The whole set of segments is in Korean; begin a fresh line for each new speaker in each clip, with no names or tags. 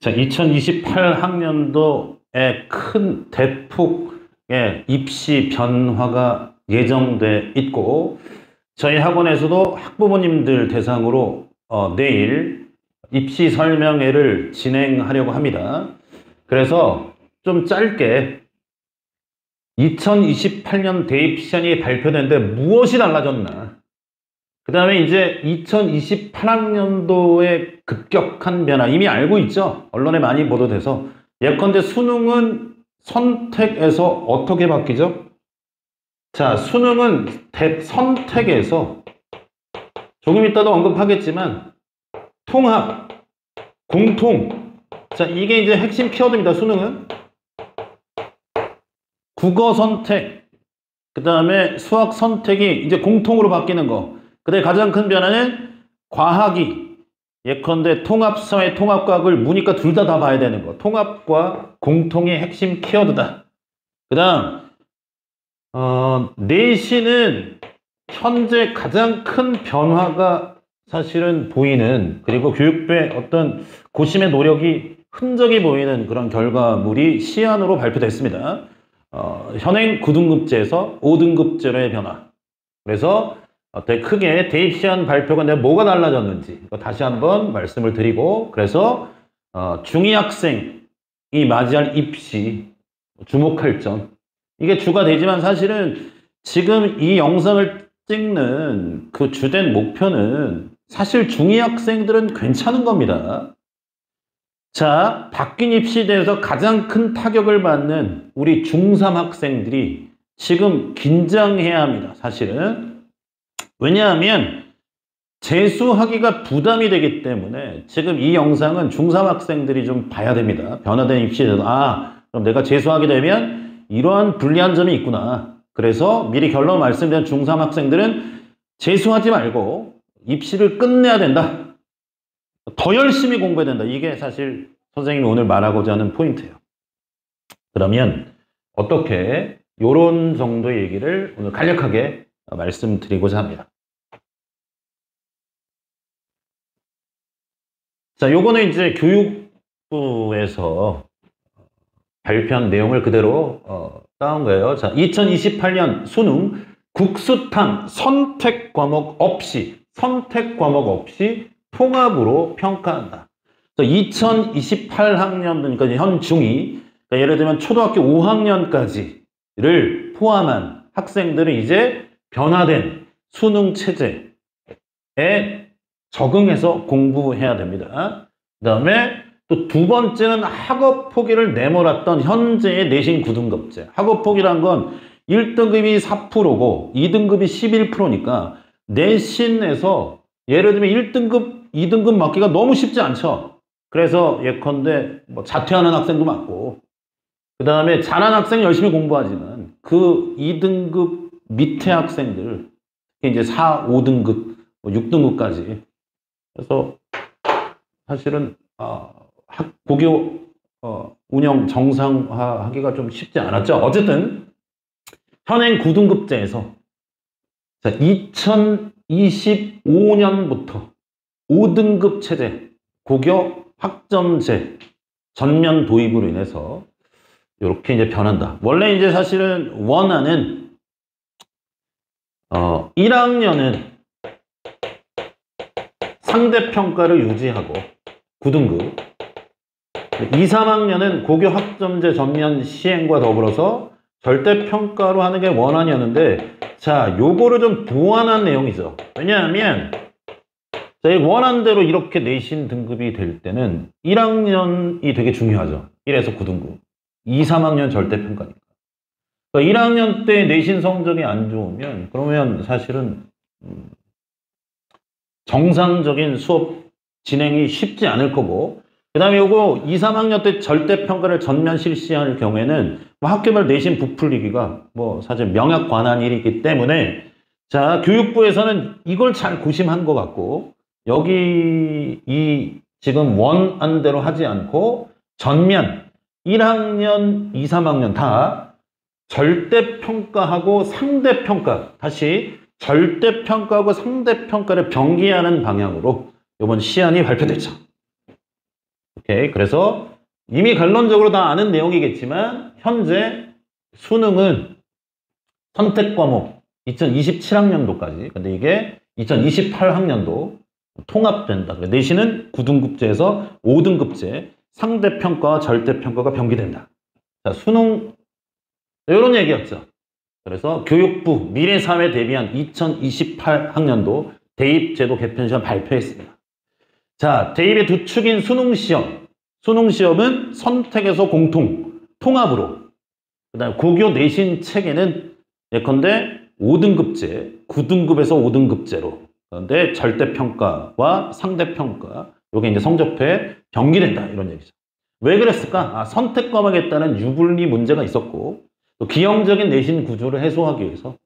자, 2028학년도에 큰 대폭의 입시 변화가 예정돼 있고, 저희 학원에서도 학부모님들 대상으로 내일 입시 설명회를 진행하려고 합니다. 그래서 좀 짧게 2028년 대입 시험이 발표됐는데 무엇이 달라졌나? 그 다음에 이제 2028학년도의 급격한 변화, 이미 알고 있죠? 언론에 많이 보도돼서. 예컨대 수능은 선택에서 어떻게 바뀌죠? 자, 수능은 선택에서 조금 이따도 언급하겠지만 통합, 공통, 자, 이게 이제 핵심 키워드입니다. 수능은 국어 선택, 그 다음에 수학 선택이 이제 공통으로 바뀌는 거. 그다음에 가장 큰 변화는 과학이 예컨대 통합사회, 통합과학을 문이과 둘 다 봐야 되는 거. 통합과 공통의 핵심 키워드다. 그 다음 내신은 현재 가장 큰 변화가 사실은 보이는, 그리고 교육부의 어떤 고심의 노력이 흔적이 보이는 그런 결과물이 시안으로 발표됐습니다. 현행 9등급제에서 5등급제로의 변화. 그래서 되게 크게 대입 시안 발표가 내가 뭐가 달라졌는지 다시 한번 말씀을 드리고, 그래서 중2 학생이 맞이할 입시 주목할 점, 이게 주가 되지만 사실은 지금 이 영상을 찍는 그 주된 목표는 사실 중2 학생들은 괜찮은 겁니다. 자, 바뀐 입시에 대해서 가장 큰 타격을 받는 우리 중3 학생들이 지금 긴장해야 합니다. 사실은. 왜냐하면 재수하기가 부담이 되기 때문에 지금 이 영상은 중3 학생들이 좀 봐야 됩니다. 변화된 입시에 대해서 그럼 내가 재수하게 되면 이러한 불리한 점이 있구나. 그래서 미리 결론 말씀드린 중3 학생들은 재수하지 말고 입시를 끝내야 된다. 더 열심히 공부해야 된다. 이게 사실 선생님이 오늘 말하고자 하는 포인트예요. 그러면 어떻게 이런 정도의 얘기를 오늘 간략하게 말씀드리고자 합니다. 자, 요거는 이제 교육부에서 발표한 내용을 그대로 따온 거예요. 자, 2028년 수능 국수탕 선택 과목 없이 통합으로 평가한다. 2028학년도니까 현 중2, 그러니까 예를 들면 초등학교 5학년까지를 포함한 학생들은 이제 변화된 수능 체제에 적응해서 공부해야 됩니다. 그 다음에 또 두 번째는 학업 포기를 내몰았던 현재의 내신 9등급제. 학업 포기란 건 1등급이 4%고 2등급이 11%니까 내신에서 예를 들면 1등급, 2등급 맞기가 너무 쉽지 않죠. 그래서 예컨대 뭐 자퇴하는 학생도 많고, 그 다음에 잘하는 학생은 열심히 공부하지만 그 2등급 밑에 학생들, 이제 4, 5등급, 6등급까지. 그래서 사실은 고교 운영 정상화하기가 좀 쉽지 않았죠. 어쨌든 현행 9등급제에서 2025년부터 5등급 체제, 고교 학점제 전면 도입으로 인해서 이렇게 이제 변한다. 원래 이제 사실은 원하는 1학년은 상대평가를 유지하고 9등급, 2, 3학년은 고교 학점제 전면 시행과 더불어서 절대평가로 하는 게 원안이었는데, 자, 요거를 좀 보완한 내용이죠. 왜냐하면 저희 원안대로 이렇게 내신 등급이 될 때는 1학년이 되게 중요하죠. 1에서 9등급. 2, 3학년 절대평가니까. 그러니까 1학년 때 내신 성적이 안 좋으면 그러면 사실은 정상적인 수업 진행이 쉽지 않을 거고, 그 다음에 요거 2, 3학년 때 절대평가를 전면 실시할 경우에는 학교별 내신 부풀리기가 사실 명약 관한 일이기 때문에, 자, 교육부에서는 이걸 잘 고심한 것 같고, 여기 이 지금 원안대로 하지 않고 전면 1학년, 2, 3학년 다 절대평가하고 상대평가, 다시 절대평가하고 상대평가를 병기하는 방향으로 이번 시안이 발표됐죠. 오케이. 그래서 이미 결론적으로 다 아는 내용이겠지만 현재 수능은 선택 과목 2027학년도까지 근데 이게 2028학년도 통합된다. 내신은 9등급제에서 5등급제 상대평가와 절대평가가 병기된다. 자, 수능 이런 얘기였죠. 그래서 교육부 미래사회 대비한 2028학년도 대입제도 개편 시험 발표했습니다. 자, 대입의 두 축인 수능시험. 수능시험은 선택에서 공통, 통합으로. 그 다음에 고교 내신 체계는 예컨대 5등급제, 9등급에서 5등급제로. 그런데 절대평가와 상대평가, 요게 이제 성적표에 병기된다. 이런 얘기죠. 왜 그랬을까? 아, 선택 과목에 따른 유불리 문제가 있었고, 또 기형적인 내신 구조를 해소하기 위해서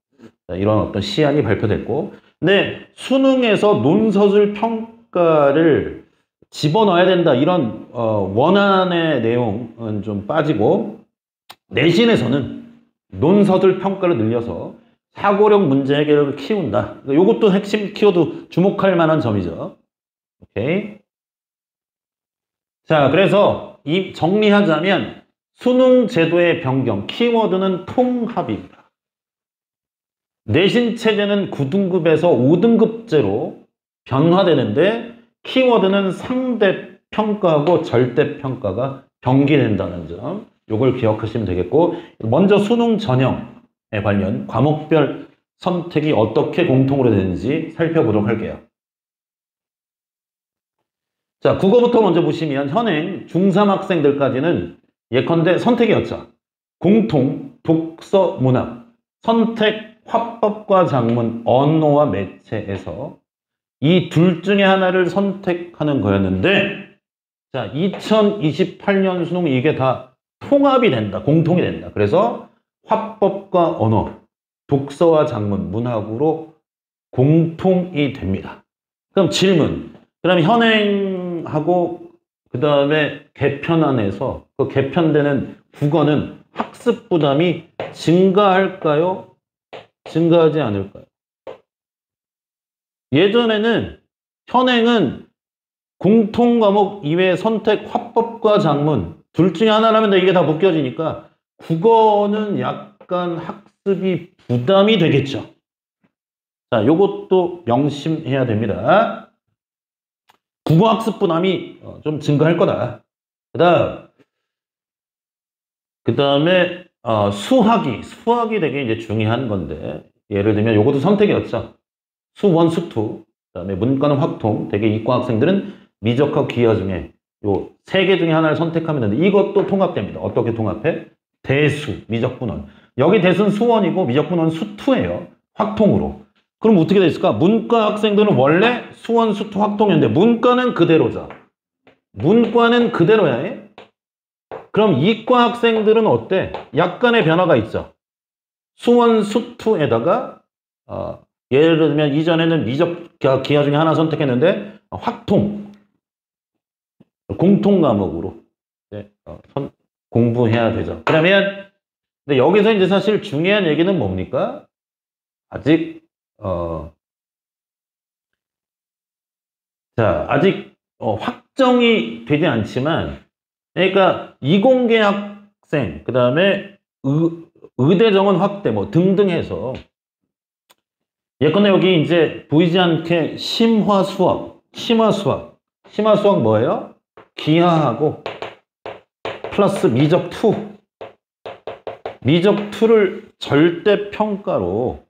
이런 어떤 시안이 발표됐고, 근데 수능에서 논서술 평가를 집어넣어야 된다 이런 원안의 내용은 좀 빠지고 내신에서는 논서술 평가를 늘려서 사고력 문제 해결을 키운다. 이것도 핵심 키워드 주목할 만한 점이죠. 오케이. 자, 그래서 이 정리하자면 수능 제도의 변경, 키워드는 통합입니다. 내신 체제는 9등급에서 5등급제로 변화되는데 키워드는 상대평가하고 절대평가가 병기된다는 점, 이걸 기억하시면 되겠고, 먼저 수능 전형에 관련 과목별 선택이 어떻게 공통으로 되는지 살펴보도록 할게요. 자, 국어부터 먼저 보시면 현행 중3 학생들까지는 예컨대 선택이었죠. 공통, 독서, 문학, 선택, 화법과 작문, 언어와 매체에서 이 둘 중에 하나를 선택하는 거였는데, 자, 2028년 수능 이게 다 통합이 된다, 공통이 된다. 그래서 화법과 언어, 독서와 작문, 문학으로 공통이 됩니다. 그럼 질문, 그럼 현행하고 그 다음에 개편안에서 그 개편되는 국어는 학습 부담이 증가할까요? 증가하지 않을까요? 예전에는 현행은 공통 과목 이외에 선택, 화법과 작문 둘 중에 하나라면 이게 다 묶여지니까 국어는 약간 학습이 부담이 되겠죠. 자, 요것도 명심해야 됩니다. 국어 학습 부담이 좀 증가할 거다. 그 다음에 수학이 되게 이제 중요한 건데, 예를 들면 요것도 선택이었죠. 수1, 수2, 그 다음에 문과는 확통, 되게 이과 학생들은 미적과 기하 중에 요 세 개 중에 하나를 선택하면 되는데 이것도 통합됩니다. 어떻게 통합해? 대수, 미적분원. 여기 대수는 수1이고 미적분원은 수2예요. 확통으로. 그럼 어떻게 됐을까? 문과 학생들은 원래 수1, 수2 확통이었는데 문과는 그대로죠. 문과는 그대로야. 해? 그럼 이과 학생들은 어때? 약간의 변화가 있죠. 수1, 수2에다가 예를 들면 이전에는 미적 기하 중에 하나 선택했는데 확통, 공통 과목으로 공부해야 되죠. 그러면 근데 여기서 이제 사실 중요한 얘기는 뭡니까? 아직 아직 확정이 되지 않지만, 그러니까 이공계 학생, 그 다음에 의대 정원 확대 뭐 등등 해서 예컨대 여기 이제 보이지 않게 심화 수학 뭐예요? 기하하고 플러스 미적2를 절대평가로,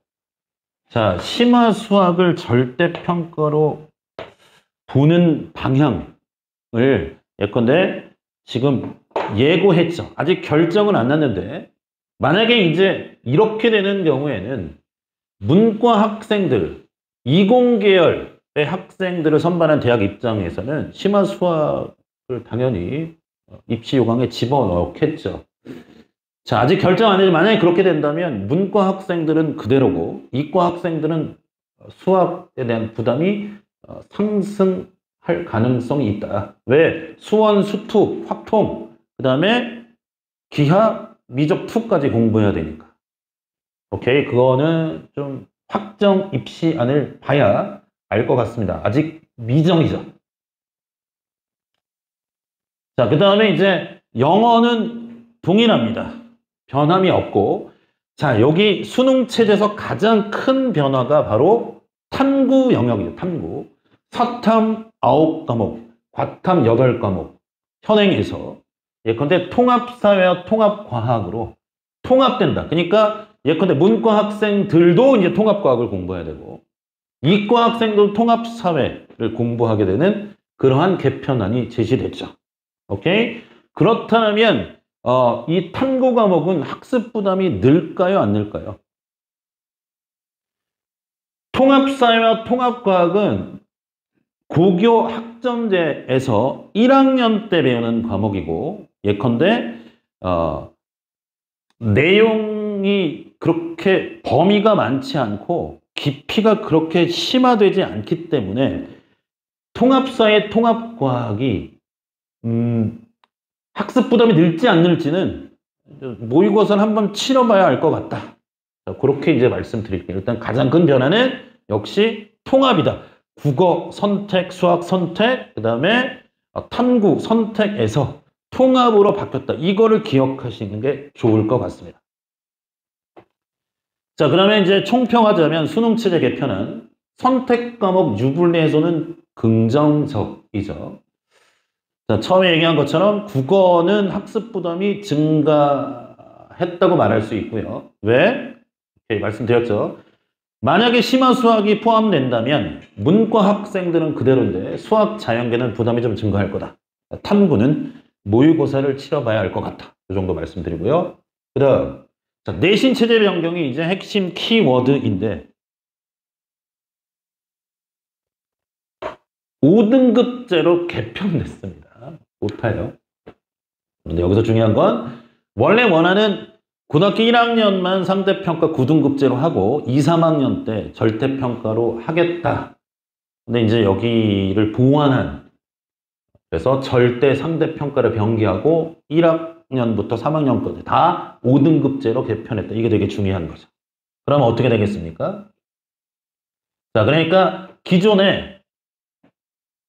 자, 심화 수학을 절대평가로 보는 방향을 예컨대 지금 예고했죠. 아직 결정은 안 났는데 만약에 이제 이렇게 되는 경우에는 문과 학생들, 이공계열의 학생들을 선발한 대학 입장에서는 심화 수학을 당연히 입시 요강에 집어넣겠죠. 자, 아직 결정 안 했는데 만약에 그렇게 된다면 문과 학생들은 그대로고 이과 학생들은 수학에 대한 부담이 상승할 가능성이 있다. 왜? 수1, 수2, 확통, 그 다음에 기하, 미적2까지 공부해야 되니까. 오케이, 그거는 좀 확정 입시안을 봐야 알 것 같습니다. 아직 미정이죠. 자, 그 다음에 이제 영어는 동일합니다. 변함이 없고. 자, 여기 수능 체제에서 가장 큰 변화가 바로 탐구 영역이에요. 탐구. 사탐 9과목, 과탐 8과목. 현행에서. 예컨대 통합사회와 통합과학으로 통합된다. 그러니까 예컨대 문과 학생들도 이제 통합과학을 공부해야 되고 이과 학생도 통합사회를 공부하게 되는 그러한 개편안이 제시됐죠. 오케이? 그렇다면 이 탐구 과목은 학습 부담이 늘까요? 안 늘까요? 통합사회와 통합과학은 고교 학점제에서 1학년 때 배우는 과목이고 예컨대 내용이 그렇게 범위가 많지 않고 깊이가 그렇게 심화되지 않기 때문에 통합사회 통합과학이 학습 부담이 늘지 안 늘지는 모의고사를 한번 치러봐야 알 것 같다. 자, 그렇게 이제 말씀드릴게요. 일단 가장 큰 변화는 역시 통합이다. 국어 선택, 수학 선택, 그 다음에 탐구 선택에서 통합으로 바뀌었다. 이거를 기억하시는 게 좋을 것 같습니다. 자, 그러면 이제 총평하자면 수능 체제 개편은 선택 과목 유불리에서는 긍정적이죠. 자, 처음에 얘기한 것처럼 국어는 학습 부담이 증가했다고 말할 수 있고요. 왜? 이렇게 말씀드렸죠. 만약에 심화 수학이 포함된다면 문과 학생들은 그대로인데 수학 자연계는 부담이 좀 증가할 거다. 탐구는 모의고사를 치러봐야 할 것 같다. 이 정도 말씀드리고요. 그 다음 내신 체제 변경이 이제 핵심 키워드인데 5등급제로 개편됐습니다. 못해요. 그런데 여기서 중요한 건 원래 원하는 고등학교 1학년만 상대평가 9등급제로 하고 2, 3학년 때 절대평가로 하겠다. 근데 이제 여기를 보완한 그래서 절대 상대평가를 병기하고 1학년부터 3학년까지 다 5등급제로 개편했다. 이게 되게 중요한 거죠. 그러면 어떻게 되겠습니까? 자, 그러니까 기존에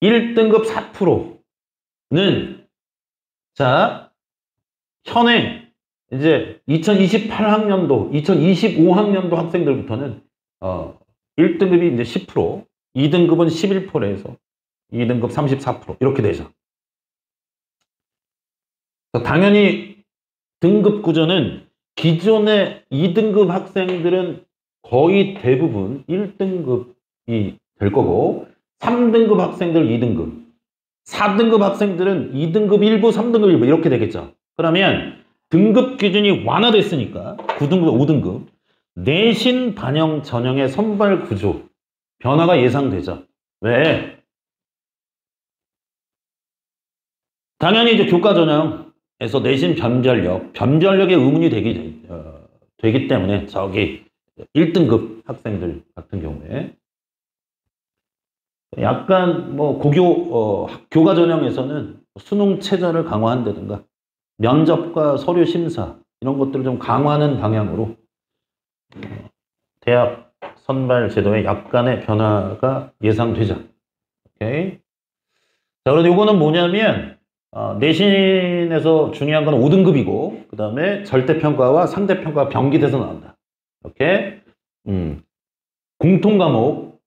1등급 4%는 자, 현행 이제 2028학년도, 2025학년도 학생들부터는 1등급이 이제 10%, 2등급은 11%에서 2등급 34% 이렇게 되죠. 당연히 등급 구조는 기존의 2등급 학생들은 거의 대부분 1등급이 될 거고 3등급 학생들 2등급, 4등급 학생들은 2등급 1부, 3등급 1부 이렇게 되겠죠. 그러면 등급 기준이 완화됐으니까 9등급, 5등급 내신 반영 전형의 선발 구조 변화가 예상되죠. 왜? 당연히 이제 교과 전형에서 내신 변별력의 의문이 되기 때문에 저기 1등급 학생들 같은 경우에 약간 뭐 교과 전형에서는 수능 체제를 강화한다든가 면접과 서류 심사 이런 것들을 좀 강화하는 방향으로 대학 선발 제도에 약간의 변화가 예상되죠. 오케이. 자, 그런데 이거는 뭐냐면 내신에서 중요한 건 5등급이고 그 다음에 절대평가와 상대평가가 병기돼서 나온다. 이렇게 공통과목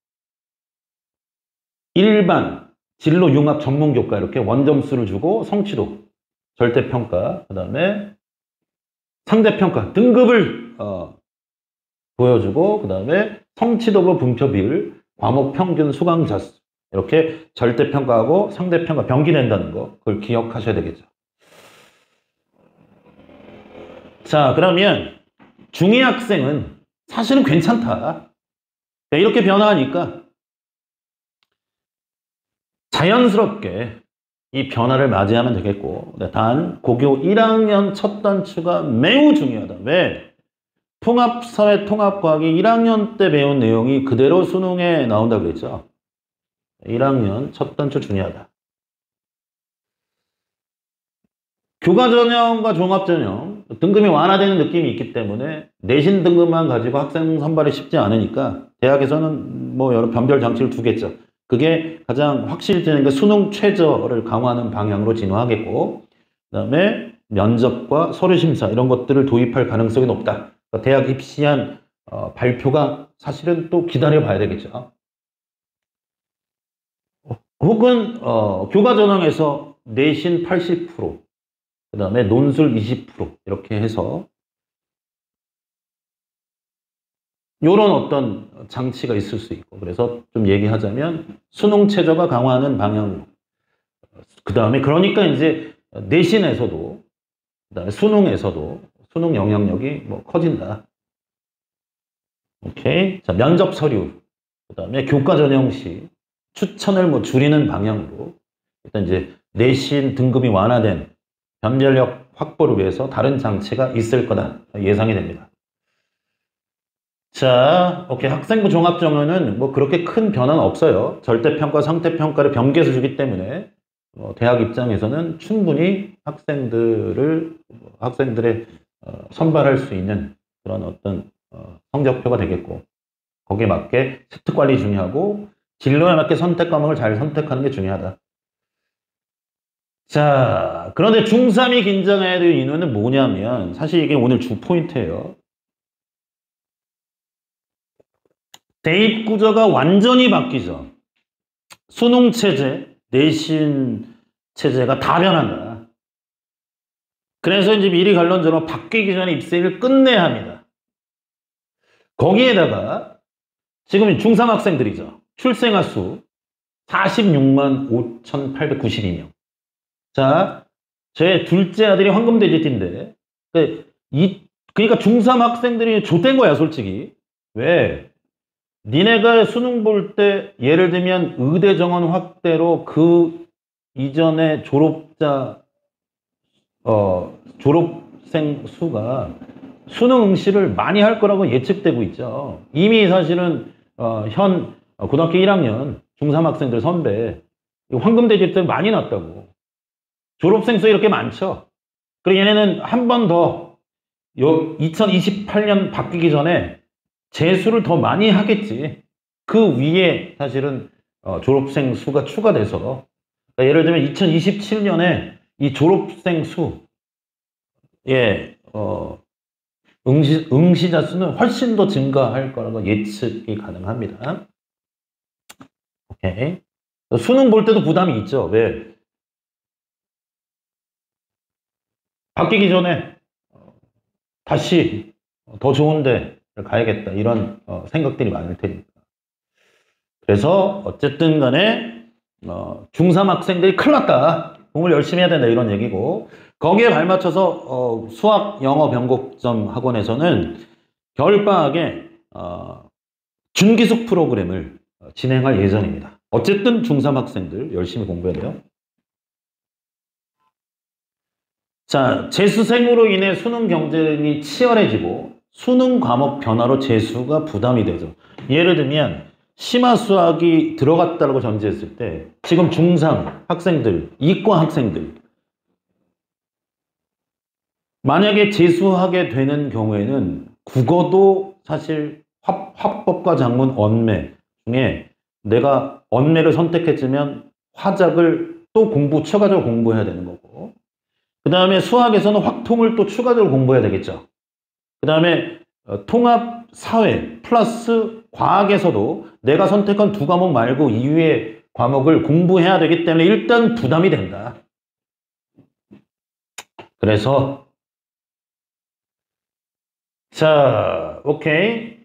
일반 진로 융합 전문교과 이렇게 원점수를 주고 성취도 절대평가 그 다음에 상대평가 등급을 보여주고 그 다음에 성취도부 분표 비율 과목 평균 수강 자수 이렇게 절대평가하고 상대평가 병기된다는 거 그걸 기억하셔야 되겠죠. 자, 그러면 중2 학생은 사실은 괜찮다. 이렇게 변화하니까 자연스럽게 이 변화를 맞이하면 되겠고 단 고교 1학년 첫 단추가 매우 중요하다. 왜? 통합사회 통합과학이 1학년 때 배운 내용이 그대로 수능에 나온다 그랬죠. 1학년 첫 단추 중요하다. 교과전형과 종합전형 등급이 완화되는 느낌이 있기 때문에 내신 등급만 가지고 학생 선발이 쉽지 않으니까 대학에서는 뭐 여러 변별 장치를 두겠죠. 그게 가장 확실해지는 게 수능 최저를 강화하는 방향으로 진화하겠고, 그다음에 면접과 서류 심사 이런 것들을 도입할 가능성이 높다. 그러니까 대학 입시한 발표가 사실은 또 기다려 봐야 되겠죠. 혹은 교과 전형에서 내신 80%, 그다음에 논술 20% 이렇게 해서 이런 어떤 장치가 있을 수 있고, 그래서 좀 얘기하자면 수능 최저가 강화하는 방향, 그다음에 그러니까 이제 내신에서도, 그다음에 수능에서도 수능 영향력이 뭐 커진다. 오케이. 자, 면접 서류, 그다음에 교과 전형시 추천을 뭐 줄이는 방향으로 일단 이제 내신 등급이 완화된 변별력 확보를 위해서 다른 장치가 있을 거다 예상이 됩니다. 자, 오케이. 학생부 종합정원은 뭐 그렇게 큰 변화는 없어요. 절대평가, 상대평가를 병개해서 주기 때문에 대학 입장에서는 충분히 학생들의 선발할 수 있는 그런 어떤 성적표가 되겠고, 거기에 맞게 세특 관리 중요하고 진로에 맞게 선택 과목을 잘 선택하는 게 중요하다. 자, 그런데 중3이 긴장해야 될 이유는 뭐냐면, 사실 이게 오늘 주 포인트예요. 대입 구조가 완전히 바뀌죠. 수능 체제, 내신 체제가 다 변한다. 그래서 이제 미리 결론적으로 바뀌기 전에 입시를 끝내야 합니다. 거기에다가 지금 중3 학생들이죠. 출생아 수 46만 5,892명. 자, 제 둘째 아들이 황금돼지띠인데, 그러니까 중3 학생들이 좆된 거야, 솔직히. 왜? 니네가 수능 볼 때 예를 들면 의대 정원 확대로 그 이전에 졸업생 수가 수능 응시를 많이 할 거라고 예측되고 있죠. 이미 사실은 현 고등학교 1학년 중3 학생들 선배 황금돼지들 많이 났다고. 졸업생 수 이렇게 많죠. 그리고 얘네는 한 번 더 2028년 바뀌기 전에 재수를 더 많이 하겠지. 그 위에 사실은 졸업생 수가 추가돼서, 그러니까 예를 들면 2027년에 이 졸업생 수, 응시자 수는 훨씬 더 증가할 거라고 예측이 가능합니다. 오케이. 수능 볼 때도 부담이 있죠. 왜? 바뀌기 전에 다시 더 좋은데 가야겠다 이런 생각들이 많을 테니까. 그래서 어쨌든 간에 중3 학생들이 큰일 났다. 공부를 열심히 해야 된다 이런 얘기고, 거기에 발맞춰서 수학 영어 변곡점 학원에서는 겨울방학에 준기숙 프로그램을 진행할 예정입니다. 어쨌든 중3 학생들 열심히 공부해야 돼요. 자, 재수생으로 인해 수능 경쟁이 치열해지고 수능 과목 변화로 재수가 부담이 되죠. 예를 들면 심화 수학이 들어갔다고 전제했을 때 지금 중3 학생들, 이과 학생들 만약에 재수하게 되는 경우에는 국어도 사실 화법과 작문, 언매 중에 내가 언매를 선택했으면 화작을 또 추가적으로 공부해야 되는 거고, 그 다음에 수학에서는 확통을 또 추가적으로 공부해야 되겠죠. 그 다음에 통합 사회 플러스 과학에서도 내가 선택한 두 과목 말고 이외의 과목을 공부해야 되기 때문에 일단 부담이 된다. 그래서 자, 오케이.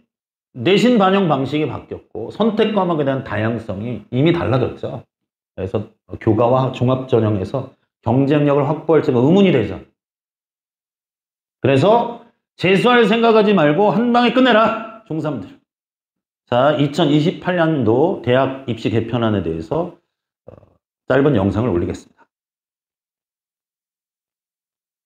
내신 반영 방식이 바뀌었고 선택 과목에 대한 다양성이 이미 달라졌죠. 그래서 교과와 종합전형에서 경쟁력을 확보할지가 의문이 되죠. 그래서 재수할 생각하지 말고 한 방에 끝내라, 중3들. 자, 2028년도 대학 입시 개편안에 대해서 짧은 영상을 올리겠습니다.